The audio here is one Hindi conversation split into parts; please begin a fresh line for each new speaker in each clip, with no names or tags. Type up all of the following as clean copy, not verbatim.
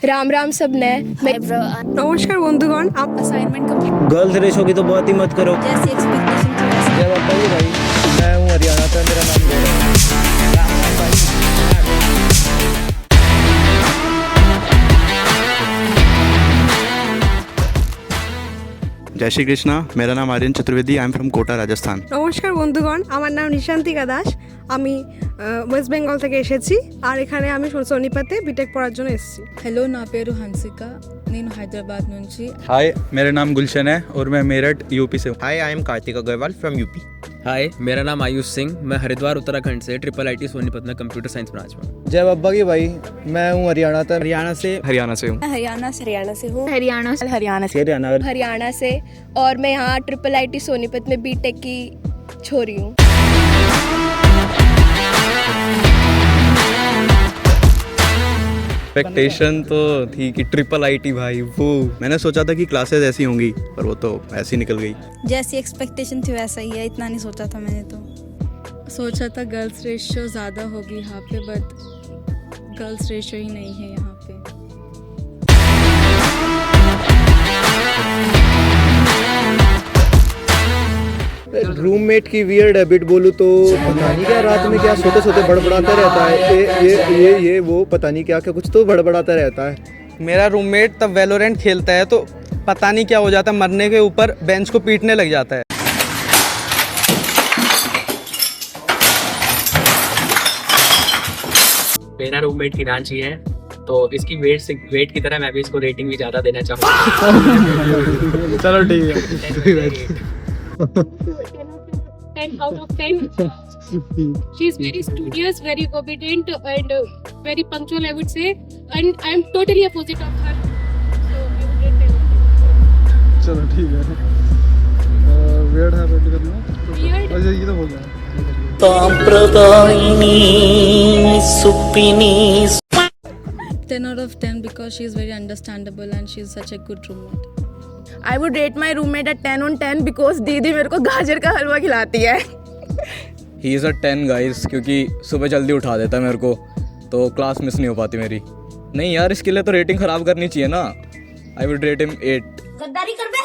राम राम सब ने
नमस्कार बंधुगण
असाइनमेंट कंप्लीट
गर्ल्स रेशो की तो बात ही मत करो।
जैसी एक्सपेक्टेशन थी वैसे
जय बाबा जी भाई, मैं हूँ हरियाणा से, मेरा नाम गौरव है।
जय श्री कृष्णा। मेरा नाम Aryan Chaturvedi. I am from Kota, Rajasthan.
নমস্কার বন্ধুগণ, আমার নাম নিশান্তিকা দাস। আমি ওয়েস্ট বেঙ্গল থেকে এসেছি আর এখানে আমি সোনিপতে বিটেক পড়ার জন্য এসেছি।
హలో నా పేరు హన్సిక నేను హైదరాబాద్ నుంచి
हाय, मेरा नाम गुलशन है और मैं मेरठ यूपी से हूँ।
Hi, I am Kartik Agarwal from UP.
Hi, मेरा नाम आयुष सिंह, मैं हरिद्वार उत्तराखंड से IIIT सोनीपत में कंप्यूटर साइंस ब्रांच में।
जय बाबा की भाई, मैं हूँ हरियाणा से।
हरियाणा से
हूँ।
हरियाणा से हूँ। हरियाणा से और मैं यहाँ IIIT सोनीपत में बीटेक की छोरी हूँ।
एक्सपेक्टेशन तो थी कि IIIT भाई, वो मैंने सोचा था कि क्लासेस ऐसी होंगी, पर वो तो ऐसी निकल गई।
जैसी एक्सपेक्टेशन थी वैसा ही है, इतना नहीं सोचा था मैंने तो।
सोचा था गर्ल्स रेशियो ज़्यादा होगी यहाँ पे, बट गर्ल्स रेशियो ही नहीं है यहाँ पे।
रूममेट की वियर्ड हैबिट बोलूँ तो पता नहीं क्या, रात में क्या सोते सोते बड़बड़ाता रहता है। ये वो पता नहीं क्या क्या कुछ तो बड़बड़ाता रहता है।
मेरा रूममेट तब वैलोरेंट खेलता है तो पता नहीं क्या हो जाता है, मरने के ऊपर बेंच को पीटने लग जाता है।
मेरा रूममेट हिरांशी है, तो इसकी वेट की तरह मैं भी इसको रेटिंग भी ज़्यादा देना चाहूँगा।
चलो ठीक है।
10 out of 10. She is very studious, very obedient, and very punctual, I would say. And I am totally opposite of her. So I would rate 10 out of 10.
चलो ठीक है। वियर्ड हैबिट करना।
Weird.
अच्छा, ये तो हो गया।
10 out of 10 because she is very understandable and she is such a good roommate.
I would rate my roommate at 10 on 10 because दीदी मेरे को गाजर का हलवा खिलाती है।
ही इज़ अ 10 गाइस, क्योंकि सुबह जल्दी उठा देता है मेरे को, तो क्लास मिस नहीं हो पाती मेरी। नहीं यार, इसके लिए तो रेटिंग ख़राब करनी चाहिए ना। I would rate him 8।
गद्दारी कर बे।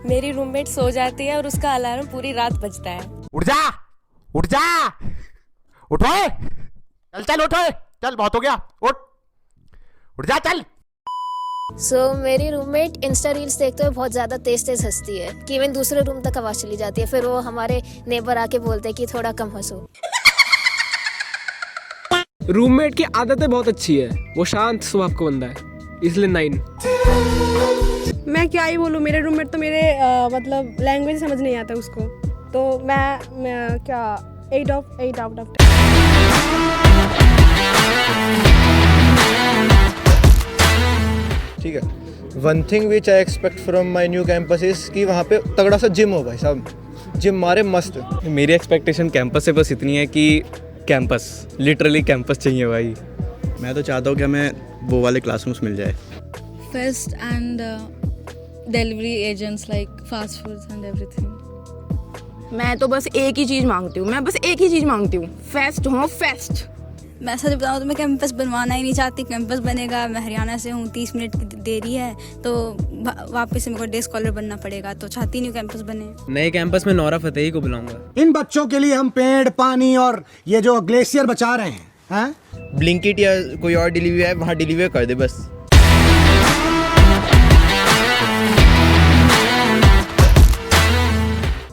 मेरी रूममेट सो जाती है और उसका अलार्म पूरी रात बजता है।
उठ जा, उठ जा, उठो, चल चल उठो, चल बहुत हो गया, उठ जा चल।
मेरी रूममेट इंस्टा रील्स देखते हुए बहुत ज़्यादा तेज हंसती है कि इवन दूसरे रूम तक आवाज़ चली जाती है। फिर वो हमारे नेबर आके बोलते हैं कि थोड़ा कम हंसो।
रूममेट की आदतें बहुत अच्छी है, वो शांत स्वभाव का बंदा है, इसलिए 9।
मैं क्या ही बोलूँ, मेरे रूममेट तो मेरे मतलब लैंग्वेज समझ नहीं आता उसको, तो मैं क्या 8 out of 10।
ठीक है। One thing which I expect from my new campus is कि वहाँ पे तगड़ा सा जिम हो भाई साहब, जिम मारे मस्त।
मेरी एक्सपेक्टेशन कैंपस से बस इतनी है कि कैंपस, लिटरली कैंपस चाहिए भाई।
मैं तो चाहता हूँ कि हमें वो वाले क्लासरूम्स मिल जाए।
Fest and delivery agents like fast foods and everything.
मैं तो बस एक ही चीज़ मांगती हूँ, फेस्ट हो फेस्ट।
मैं सच बताऊँ तो मैं कैंपस बनवाना ही नहीं चाहती। कैंपस बनेगा, मैं हरियाणा से हूँ, 30 मिनट की देरी है, तो वापस से मेरे को डे स्कॉलर बनना पड़ेगा, तो चाहती नहीं कैंपस बने।
नए कैंपस में नौरा फतेही को बुलाऊंगा।
इन बच्चों के लिए हम पेड़, पानी और ये जो ग्लेशियर बचा रहे हैं।
ब्लिंकिट या कोई और डिलीवरी है, वहाँ डिलीवर कर दे बस।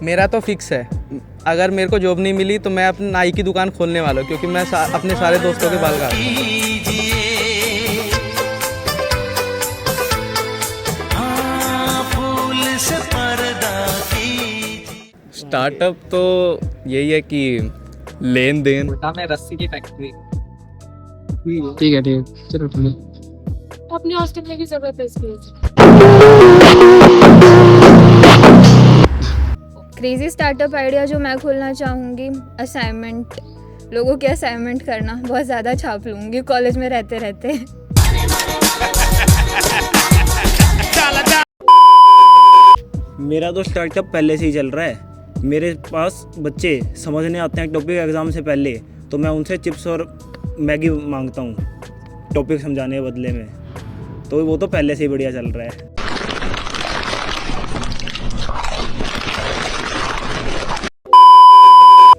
मेरा तो फिक्स है, अगर मेरे को जॉब नहीं मिली तो मैं अपनी नाई की दुकान खोलने वाला हूँ, क्योंकि मैं अपने सारे दोस्तों के बाल काटता हूँ।
स्टार्टअप तो यही है कि लेन देन।
मैं रस्सी की फैक्ट्री।
ठीक है चलो ठीक है।
अपने हॉस्टल में की जरूरत है इसकी।
क्रेजी स्टार्टअप आइडिया जो मैं खोलना चाहूँगी, असाइनमेंट, लोगों के असाइनमेंट करना। बहुत ज़्यादा छाप लूँगी कॉलेज में रहते रहते।
मेरा तो स्टार्टअप पहले से ही चल रहा है। मेरे पास बच्चे समझने आते हैं टॉपिक एग्ज़ाम से पहले, तो मैं उनसे चिप्स और मैगी मांगता हूँ।
टॉपिक समझाने के बदले में, तो वो तो पहले से ही बढ़िया चल रहा है।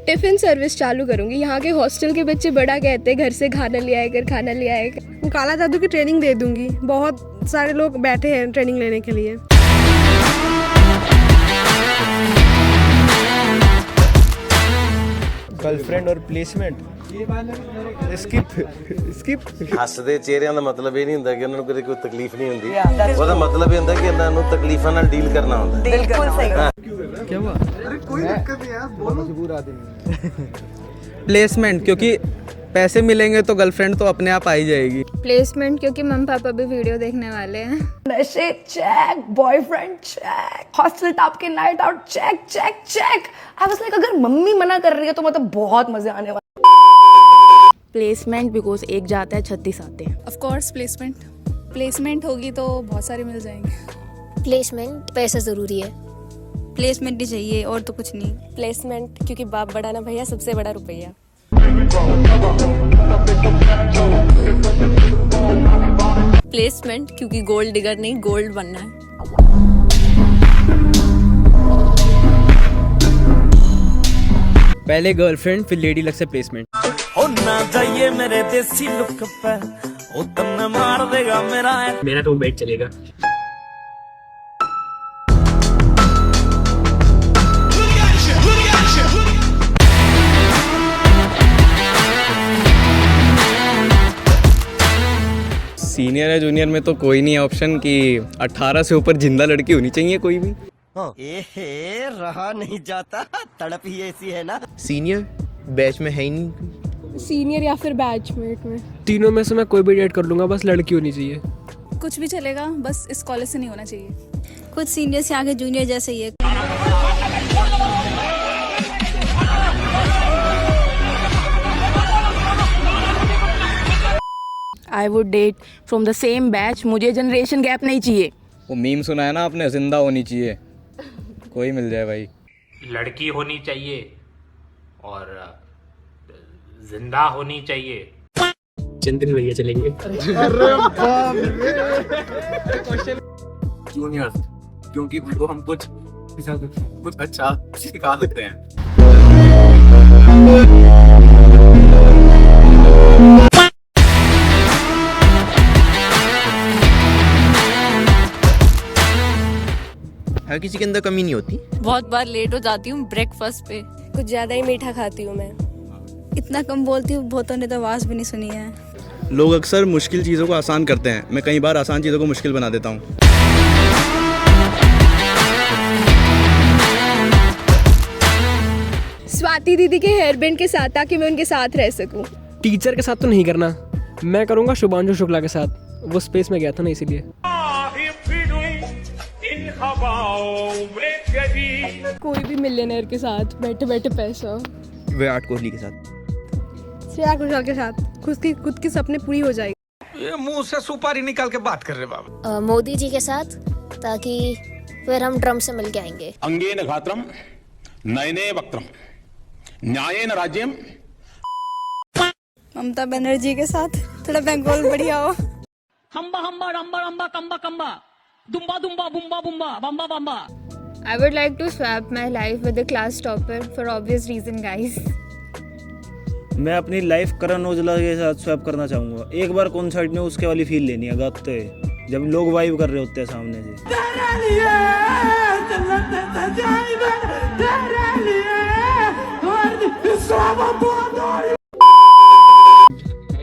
टिफ़िन सर्विस चालू करूँगी। यहाँ के हॉस्टल के बच्चे बड़ा कहते हैं घर से खाना ले आए कर, खाना ले आए कर। काला जादू की ट्रेनिंग दे दूँगी। बहुत सारे लोग बैठे हैं ट्रेनिंग लेने के लिए।
गर्लफ्रेंड और प्लेसमेंट ਸਕਿਪ
ਹੱਸਦੇ ਚਿਹਰਿਆਂ ਦਾ ਮਤਲਬ ਇਹ ਨਹੀਂ ਹੁੰਦਾ ਕਿ ਉਹਨਾਂ ਨੂੰ ਕਦੇ ਕੋਈ ਤਕਲੀਫ ਨਹੀਂ ਹੁੰਦੀ, ਉਹਦਾ ਮਤਲਬ ਇਹ ਹੁੰਦਾ ਕਿ ਇਹਨਾਂ ਨੂੰ ਤਕਲੀਫਾਂ ਨਾਲ ਡੀਲ ਕਰਨਾ ਹੁੰਦਾ। ਬਿਲਕੁਲ ਸਹੀ।
क्या हुआ? अरे कोई दिक्कत नहीं यार, बहुत मजबूर आदमी।
प्लेसमेंट, क्योंकि पैसे मिलेंगे तो गर्लफ्रेंड तो अपने आप आ ही जाएगी।
प्लेसमेंट क्योंकि मम्मी पापा भी वीडियो देखने वाले हैं।
नशे check, boyfriend check, hostel top के night out check check check. I was like अगर मम्मी मना कर रही है तो मतलब बहुत मजे आने वाले।
प्लेसमेंट बिकॉज एक जाता है 36 आते हैं।
ऑफ कोर्स प्लेसमेंट होगी तो बहुत सारे मिल जाएंगे।
प्लेसमेंट पैसा जरूरी है।
प्लेसमेंट ही चाहिए और तो कुछ नहीं।
प्लेसमेंट क्योंकि बाप बड़ा ना भैया, सबसे बड़ा रुपया। प्लेसमेंट क्योंकि गोल्ड डिगर नहीं, गोल्ड बनना है।
पहले गर्लफ्रेंड फिर लेडी लग से प्लेसमेंट।
ओ ना जाइए मेरे देसी लुक पे, ओ तन्ने मार देगा मेरा
रूममेट चलेगा।
सीनियर या जूनियर में तो कोई नहीं है ऑप्शन कि 18 से ऊपर जिंदा लड़की होनी चाहिए कोई भी।
रहा नहीं जाता, तड़प ही ऐसी है ना।
सीनियर बैच में है ही नहीं।
सीनियर या फिर बैचमेट में।
तीनों में से मैं कोई भी डेट कर लूँगा, बस लड़की होनी चाहिए।
कुछ भी चलेगा, बस इस कॉलेज से नहीं होना चाहिए। कुछ सीनियर से आगे जूनियर जैसे ही है।
I would date from the same batch, मुझे जनरेशन गैप नहीं चाहिए।
वो मीम सुना है ना आपने, जिंदा होनी चाहिए, कोई मिल जाए भाई।
लड़की होनी चाहिए और जिंदा होनी चाहिए।
चंद्री भैया चलेंगे।
अरे बाप रे।
जूनियर्स, क्योंकि उनको हम कुछ अच्छा सिखा सकते हैं।
हर किसी के अंदर कमी नहीं होती।
बहुत बार लेट हो जाती हूँ ब्रेकफास्ट पे। कुछ ज्यादा ही मीठा खाती हूँ मैं।
इतना कम बोलती हूँ, बहुतों ने तो आवाज़ भी नहीं सुनी है।
लोग अक्सर मुश्किल चीज़ों को आसान करते हैं, मैं कई बार आसान चीज़ों को मुश्किल बना देता हूँ।
स्वाति दीदी के हेयर बैंड के साथ, ताकि मैं उनके साथ रह सकूं।
टीचर के साथ तो नहीं करना, मैं करूँगा शुभांशु शुक्ला के साथ। वो स्पेस में गया था ना, इसीलिए।
कोई भी मिलियनेयर के साथ बैठे बैठे पैसा।
विराट कोहली के साथ।
श्रेया घोषाल के साथ खुद की सपने पूरी हो जाएगी।
ये मुंह से सुपारी निकाल के बात कर रहे बाबा।
मोदी जी के साथ, ताकि फिर हम ट्रम्प से मिल के आएंगे।
अंगेन घात्रम नयने वक्त्रम न्यायेन राज्यम।
ममता बनर्जी के साथ, थोड़ा बंगाल बढ़िया हो।
हम्बा हम्बा रम्बा रम्बा कम्बा कम्बा दुम्बा दुम्बा बुम्बा बुम्बा बम्बा बम्बा।
I would like to swap my life with the class topper for obvious reason, guys.
मैं अपनी लाइफ करण औजला के साथ स्वैप करना चाहूँगा। एक बार कॉन्सर्ट में उसके वाली फील लेनी है, गाते जब लोग वाइब कर रहे होते हैं सामने से।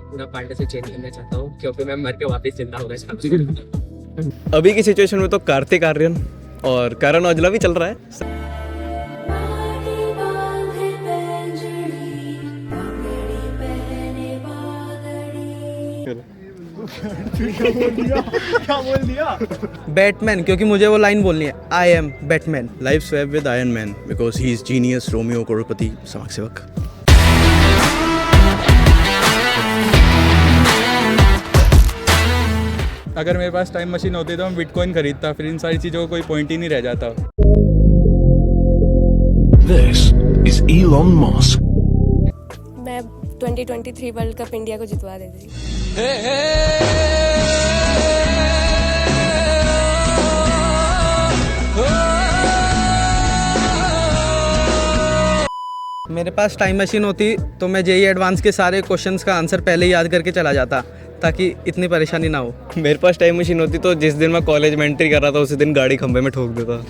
पूरा पार्टी से चेंज करना चाहता हूँ, क्योंकि मैं मर के वापस जिंदा होना चाहता हूँ।
अभी की सिचुएशन में तो कार्तिक आर्यन और करण औजला भी चल रहा है।
क्या बोल दिया?
बैटमैन, क्योंकि मुझे वो लाइन बोलनी है, I am Batman.
Life swap with Iron Man because he is genius, Romeo करोड़पति, समाज सेवक।
अगर मेरे पास टाइम मशीन होती तो मैं बिटकॉइन खरीदता, फिर इन सारी चीज़ों का कोई पॉइंट ही नहीं रह जाता।
मैं
2023 वर्ल्ड कप इंडिया को जितवा देती।
मेरे पास टाइम मशीन होती तो मैं जेईई एडवांस के सारे क्वेश्चंस का आंसर पहले ही याद करके चला जाता, ताकि इतनी परेशानी ना हो।
मेरे पास टाइम मशीन होती तो जिस दिन मैं कॉलेज में एंट्री कर रहा था उसी दिन गाड़ी खंबे में ठोक देता।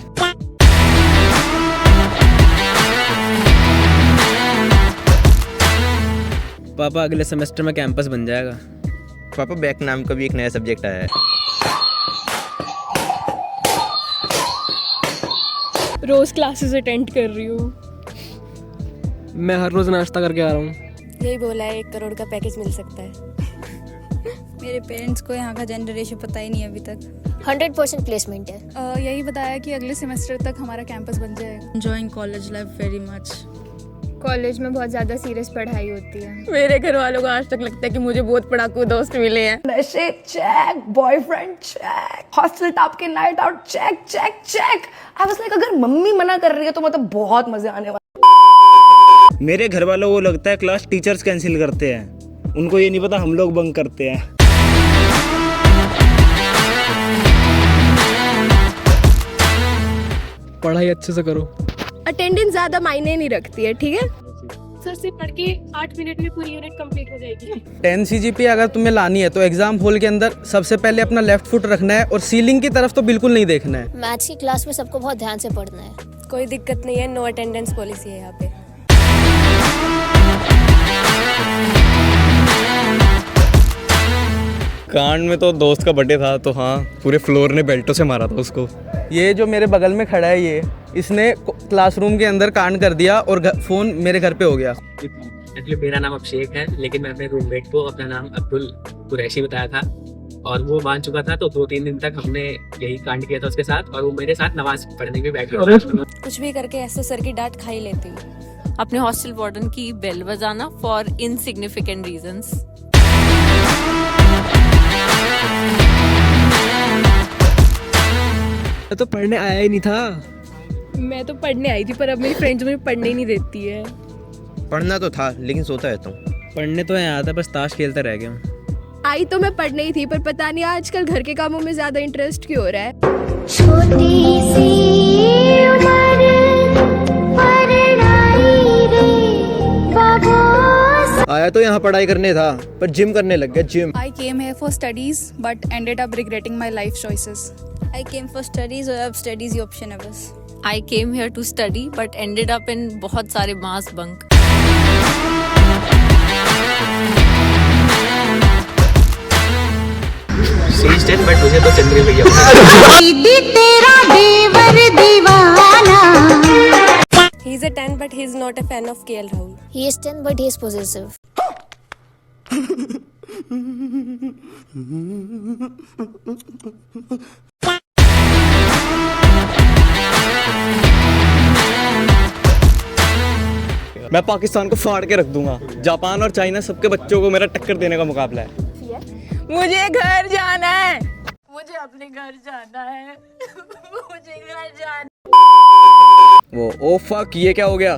पापा अगले सेमेस्टर में कैंपस बन जाएगा।
पापा बैक नाम का भी एक नया सब्जेक्ट आया है।
रोज क्लासेस अटेंड कर रही हूँ।
मैं हर रोज नाश्ता करके आ रहा हूँ।
यही बोला है 1 करोड़ का पैकेज मिल सकता है।
मेरे पेरेंट्स को यहाँ का जेंडर रेशियो पता ही नहीं है अभी तक।
100% प्लेसमेंट है।
यही बताया कि अगले सेमेस्टर तक हमारा कैंपस बन जाएगा। Enjoying college life very much.
College में बहुत ज़्यादा सीरियस पढ़ाई होती है।
मेरे घर वालों को आज तक लगता है कि मुझे बहुत पढ़ाकू दोस्त मिले हैं।
नशे check, boyfriend check, hostel top के night out check check check. I was like अगर मम्मी मना कर रही है तो मतलब बहुत मजे आने वाले।
मेरे घर वालों को लगता है क्लास टीचर्स कैंसिल करते हैं, उनको ये नहीं पता हम लोग बंक करते हैं।
पढ़ाई अच्छे से करो।
अटेंडेंस ज्यादा मायने नहीं रखती है, ठीक है?
सर से पढ़ के 8 मिनट में पूरी यूनिट कंप्लीट हो जाएगी।
10 CGP अगर तुम्हें लानी है तो एग्जाम हॉल के अंदर सबसे पहले अपना लेफ्ट फुट रखना है और सीलिंग की तरफ तो बिल्कुल नहीं देखना है।
मैथ्स की क्लास में सबको बहुत ध्यान से पढ़ना है।
कोई दिक्कत नहीं है, नो अटेंडेंस पॉलिसी है यहाँ पे।
कांड में तो दोस्त का बर्थडे था तो हाँ, पूरे फ्लोर ने बेल्टों से मारा था उसको।
ये जो मेरे बगल में खड़ा है इसने क्लासरूम के अंदर कांड कर दिया और फ़ोन मेरे घर पे हो गया।
एक्चुअली मेरा नाम अभिषेक है, लेकिन मैं अपने रूममेट को अपना नाम अब्दुल कुरैशी बताया था और वो मान चुका था। तो 2-3 दिन तक हमने यही कांड किया था उसके साथ और वो मेरे साथ नमाज पढ़ने भी बैठ गया।
कुछ भी करके ऐसे सर की डांट खा ही लेती हूँ।
अपने हॉस्टल वार्डन की बेल बजाना फॉर इनसिग्निफिकेंट रीजंस।
मैं तो पढ़ने आया ही नहीं था।
मैं तो पढ़ने आई थी पर अब मेरी फ्रेंड्स मुझे पढ़ने ही नहीं देती है।
पढ़ना तो था लेकिन सोता रहता हूँ।
पढ़ने तो यहाँ आता, बस ताश खेलते रह गया हूँ।
आई तो मैं पढ़ने ही थी पर पता नहीं आजकल घर के कामों में ज्यादा इंटरेस्ट क्यों हो रहा है।
छोटी सी उम्र
आया तो यहाँ पढ़ाई करने था पर जिम करने लग गया, gym.
I came here for studies but ended up regretting my life choices.
I came for studies और अब studies ही option है बस।
I came here to study but ended up in बहुत सारे mass bunk.
सही स्टेट, बट मुझे तो चंद्री भैया
तेरा देवर दीवाना।
He is a 10 but he is not a fan of KL Rahul.
He is 10 but he is possessive.
मैं पाकिस्तान को फाड़ के रख दूंगा। जापान और चाइना सबके बच्चों को मेरा टक्कर देने का मुकाबला है।
मुझे घर जाना है।
मुझे अपने घर जाना है। मुझे घर जाना।
वो ओ फक, ये क्या हो गया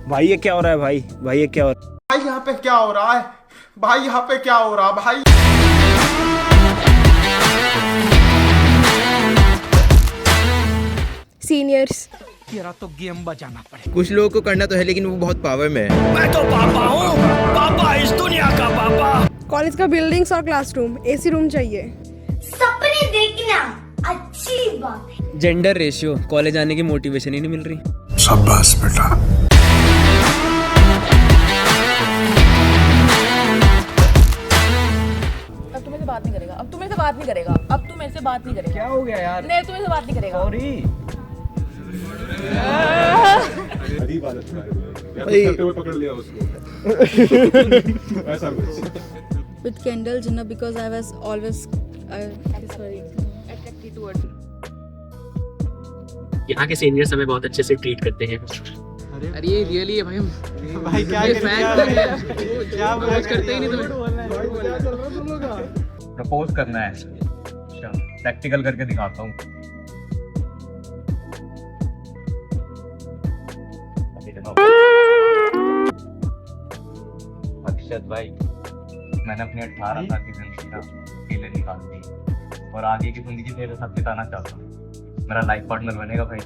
भाई? ये क्या हो रहा है भाई? भाई ये क्या हो रहा है
भाई? यहाँ पे क्या हो रहा है भाई? यहाँ पे क्या हो रहा है भाई?
सीनियर्स
तेरा तो गेम बजाना पड़ेगा।
कुछ लोगों को करना तो है लेकिन वो बहुत पावर में है।
मैं तो पापा हूँ, पापा इस दुनिया का पापा।
कॉलेज का बिल्डिंग्स और क्लासरूम, एसी रूम चाहिए।
सपने देखना अच्छी बात है।
जेंडर रेशियो, कॉलेज आने की मोटिवेशन ही नहीं मिल रही।
शाबाश बेटा।
अब तू मेरे से बात नहीं करेगा। अब तू मेरे से बात नहीं करेगा। अब तू मेरे से बात नहीं करेगा।
क्या हो गया यार?
नहीं, तू मेरे से बात नहीं करेगा।
सॉरी।
पकड़ लिया उसको। ऐसा
With Kendall Jenner because I was always attracted to her.
यहाँ के सीनियर्स हमें बहुत अच्छे से ट्रीट करते हैं।
अरे ये रियली है भाई।
भाई क्या
करते ही नहीं तुम्हें।
प्रपोज करना है, प्रैक्टिकल करके दिखाता हूँ। अरशद भाई, मैंने अपनी 18 साल की जिंदगी का अकेले निकाल दी और आगे की जिंदगी तेरे साथ बिताना चाहता हूँ। मेरा लाइफ पार्टनर बनेगा भाई।